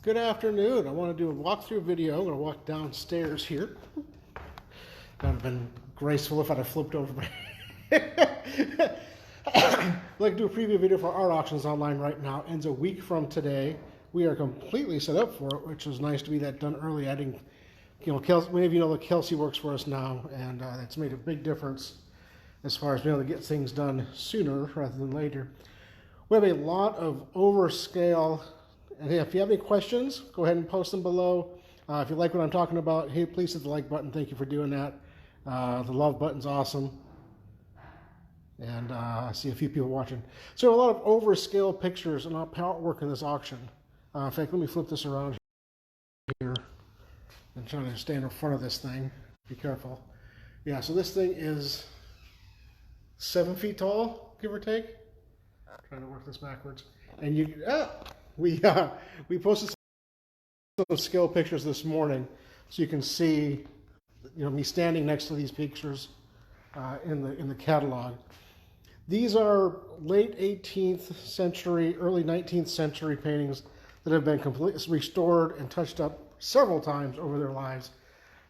Good afternoon. I want to do a walkthrough video. I'm going to walk downstairs here. That would have been graceful if I'd have flipped over my I'd like to do a preview video for art auctions online right now. Ends a week from today. We are completely set up for it, which is nice to be that done early. Adding, Kelsey, many of you know that Kelsey works for us now, and that's made a big difference as far as being able to get things done sooner rather than later. We have a lot of overscale. And hey, if you have any questions, go ahead and post them below. If you like what I'm talking about, hey, please hit the like button. Thank you for doing that. The love button's awesome. And I see a few people watching. So a lot of overscale pictures and artwork in this auction. In fact, let me flip this around here and try to stand in front of this thing. Be careful. Yeah, so this thing is 7 feet tall, give or take. I'm trying to work this backwards. And we posted some scale pictures this morning, so you can see, me standing next to these pictures in the catalog. These are late 18th century, early 19th century paintings that have been completely restored and touched up several times over their lives.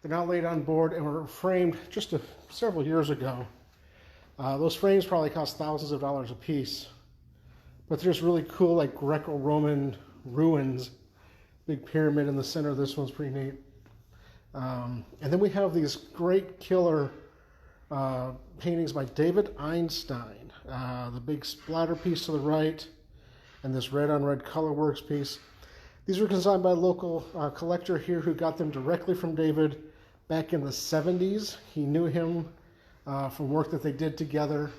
They're now laid on board and were framed just several years ago. Those frames probably cost thousands of dollars a piece. But there's really cool, like Greco-Roman ruins. Big pyramid in the center of this one's pretty neat. And then we have these great killer paintings by David Einstein. The big splatter piece to the right, and this red on red color works piece. These were designed by a local collector here who got them directly from David back in the 70s. He knew him from work that they did together.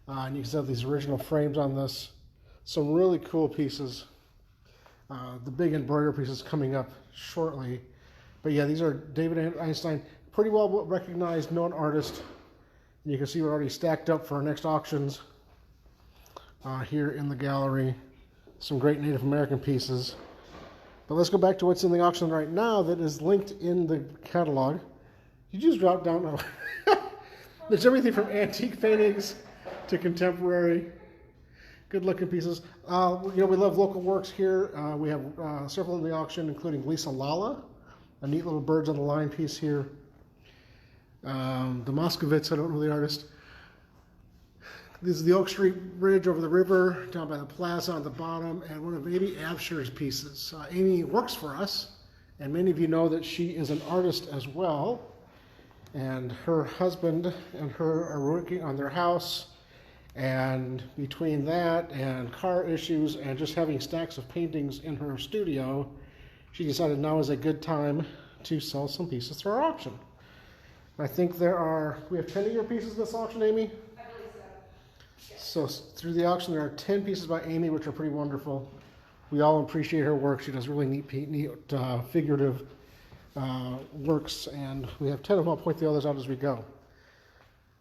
And you can see these original frames on this. Some really cool pieces. The big embroidery pieces coming up shortly. But yeah, these are David Einstein, pretty well recognized, known artist. And you can see we're already stacked up for our next auctions here in the gallery. Some great Native American pieces. But let's go back to what's in the auction right now that is linked in the catalog. You just drop down. There's everything from antique paintings to contemporary. Good looking pieces. We love local works here. We have several in the auction, including Lisa Lala, a neat little birds on the line piece here. The Moskovitz, I don't know the artist. This is the Oak Street Bridge over the river, down by the plaza on the bottom, and one of Amy Absher's pieces. Amy works for us, and many of you know that she is an artist as well. And her husband and her are working on their house. And between that and car issues and just having stacks of paintings in her studio, she decided now is a good time to sell some pieces through our auction. I think we have 10 of your pieces in this auction, Amy? I believe So so. through the auction, there are 10 pieces by Amy, which are pretty wonderful. We all appreciate her work. She does really neat figurative works, and we have 10 of them. I'll point the others out as we go.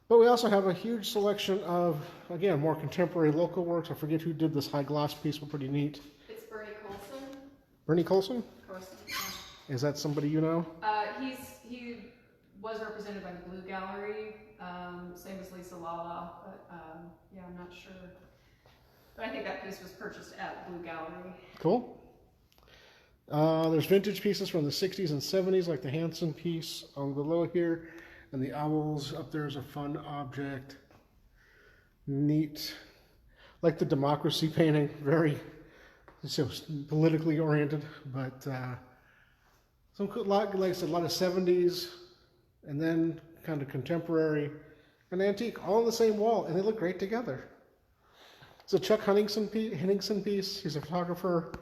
But we also have a huge selection of, again, more contemporary local works. I forget who did this high gloss piece, but pretty neat. It's Bernie Colson. Bernie Colson? Colson. Is that somebody you know? He was represented by the Blue Gallery, same as Lisa Lala, but yeah, I'm not sure. But I think that piece was purchased at Blue Gallery. Cool. There's vintage pieces from the 60s and 70s, like the Hanson piece on below here. And the owls up there is a fun object. Neat. Like the democracy painting, very politically oriented, but some cool, like I said, a lot of 70s, and then kind of contemporary and antique, all on the same wall, and they look great together. It's a Chuck Henningsen piece. He's a photographer,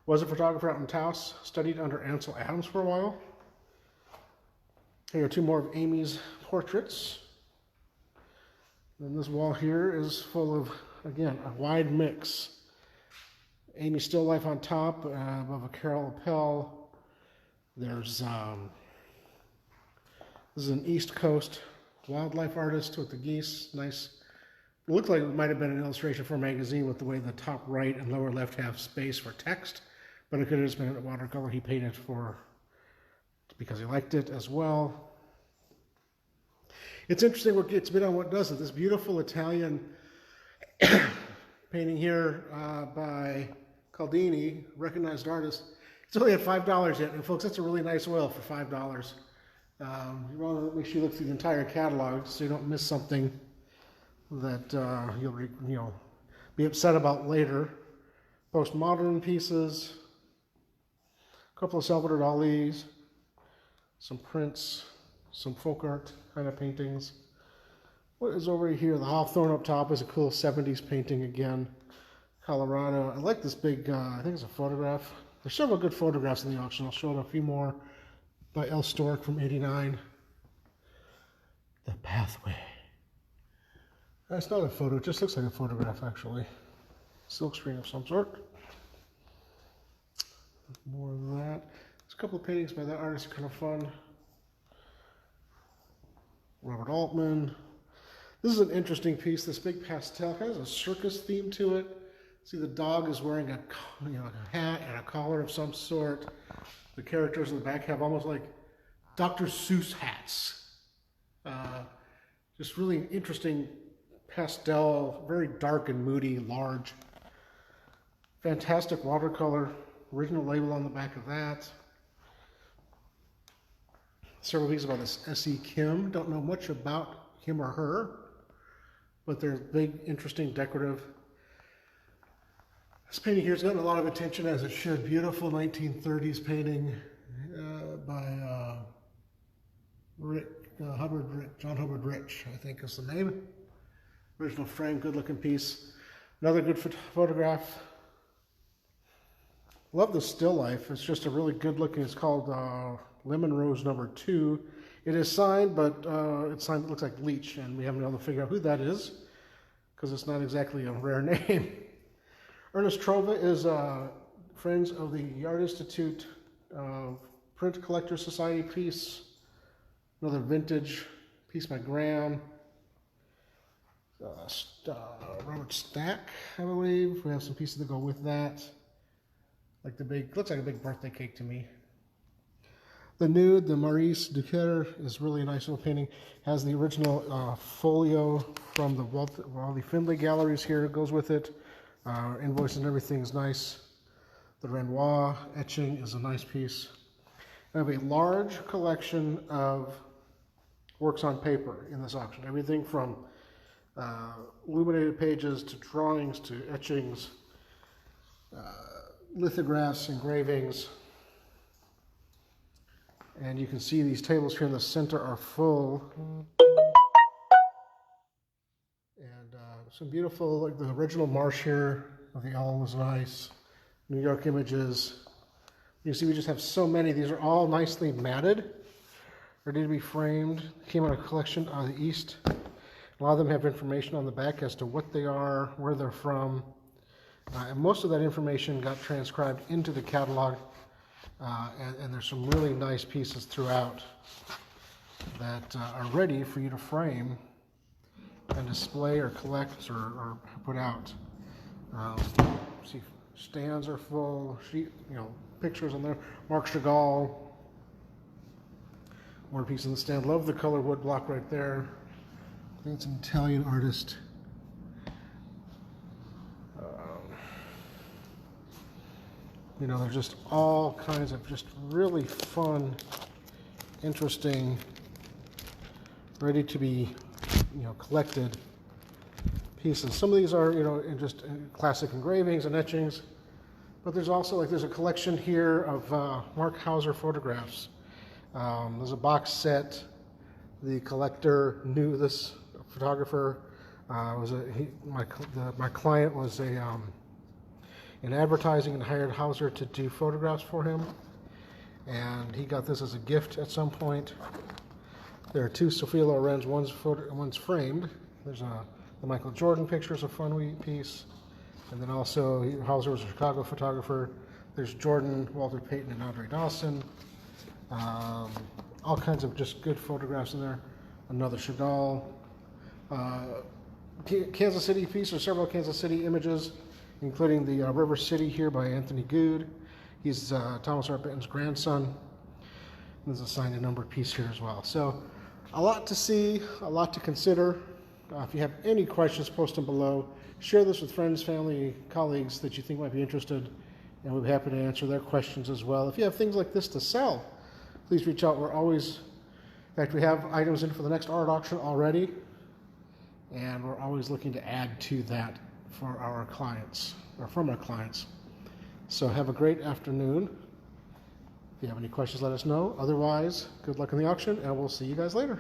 was a photographer out in Taos, studied under Ansel Adams for a while. Here are two more of Amy's portraits. And this wall here is full of, again, a wide mix. Amy still life on top above a Carol Appel. There's, this is an East Coast wildlife artist with the geese. Nice. It looked like it might have been an illustration for a magazine with the way the top right and lower left have space for text, but it could have just been a watercolor he painted because he liked it as well. It's interesting what gets bit on what doesn't. This beautiful Italian painting here by Caldini, recognized artist, It's only at $5 yet, and folks, that's a really nice oil for $5. You want to make sure you look through the entire catalog so you don't miss something that you'll be upset about later. Postmodern pieces, a couple of Salvador Dali's, some prints, some folk art kind of paintings. What is over here? The Hawthorne up top is a cool 70s painting again. Colorado. I like this big, I think it's a photograph. There's several good photographs in the auction. I'll show a few more by L. Stork from '89. The Pathway. That's not a photo, it just looks like a photograph actually. Silk screen of some sort. More of that. There's a couple of paintings by that artist, kind of fun. Robert Altman. This is an interesting piece, this big pastel, kind of has a circus theme to it. See, the dog is wearing a hat and a collar of some sort. The characters in the back have almost like Dr. Seuss hats. Just really interesting pastel, very dark and moody, large. Fantastic watercolor, original label on the back of that. Several pieces about this S.E. Kim. Don't know much about him or her, but they're big, interesting, decorative. This painting here has gotten a lot of attention, as it should. Beautiful 1930s painting by John Hubbard Rich, I think is the name. Original frame, good looking piece. Another good photograph. Love the still life. It's just a really good looking, it's called Lemon Rose No. 2. It is signed, but it's signed, it looks like Leech, and we haven't been able to figure out who that is, because it's not exactly a rare name. Ernest Trova is Friends of the Art Institute Print Collector Society piece. Another vintage piece by Graham. Robert Stack, I believe. We have some pieces that go with that. Like the big, looks like a big birthday cake to me. The Nude, the Maurice Duquer, is really a nice little painting. Has the original folio from the Wally Findlay galleries here. It goes with it. Invoices and everything is nice. The Renoir etching is a nice piece. I have a large collection of works on paper in this auction. Everything from illuminated pages to drawings to etchings, lithographs, engravings. And you can see these tables here in the center are full. And some beautiful, like the original Marsh here of the Owl was nice. New York images. You see we just have so many. These are all nicely matted, ready to be framed. Came out of a collection out of the East. A lot of them have information on the back as to what they are, where they're from. And most of that information got transcribed into the catalog. And there's some really nice pieces throughout that are ready for you to frame and display or collect or put out. See, stands are full, pictures on there. Marc Chagall, more piece in the stand. Love the color wood block right there. I think it's an Italian artist. There's just all kinds of just really fun, interesting, ready to be, collected pieces. Some of these are, just classic engravings and etchings, but there's also, there's a collection here of Mark Hauser photographs. There's a box set. The collector knew this photographer. My client was in advertising and hired Hauser to do photographs for him, and he got this as a gift at some point. There are two Sophia Lorenz, one's framed. There's the Michael Jordan picture is a fun piece, and then also Hauser was a Chicago photographer. There's Jordan, Walter Payton, and Andre Dawson. All kinds of just good photographs in there. Another Chagall. Kansas City piece, or several Kansas City images, including the River City here by Anthony Good. He's Thomas Hart Benton's grandson. There's a signed and numbered piece here as well. So a lot to see, a lot to consider. If you have any questions, post them below. Share this with friends, family, colleagues that you think might be interested and we'll be happy to answer their questions as well. If you have things like this to sell, please reach out. We're always, in fact, we have items in for the next art auction already, and we're always looking to add to that for our clients, or from our clients. So have a great afternoon. If you have any questions, let us know. Otherwise, good luck in the auction, and we'll see you guys later.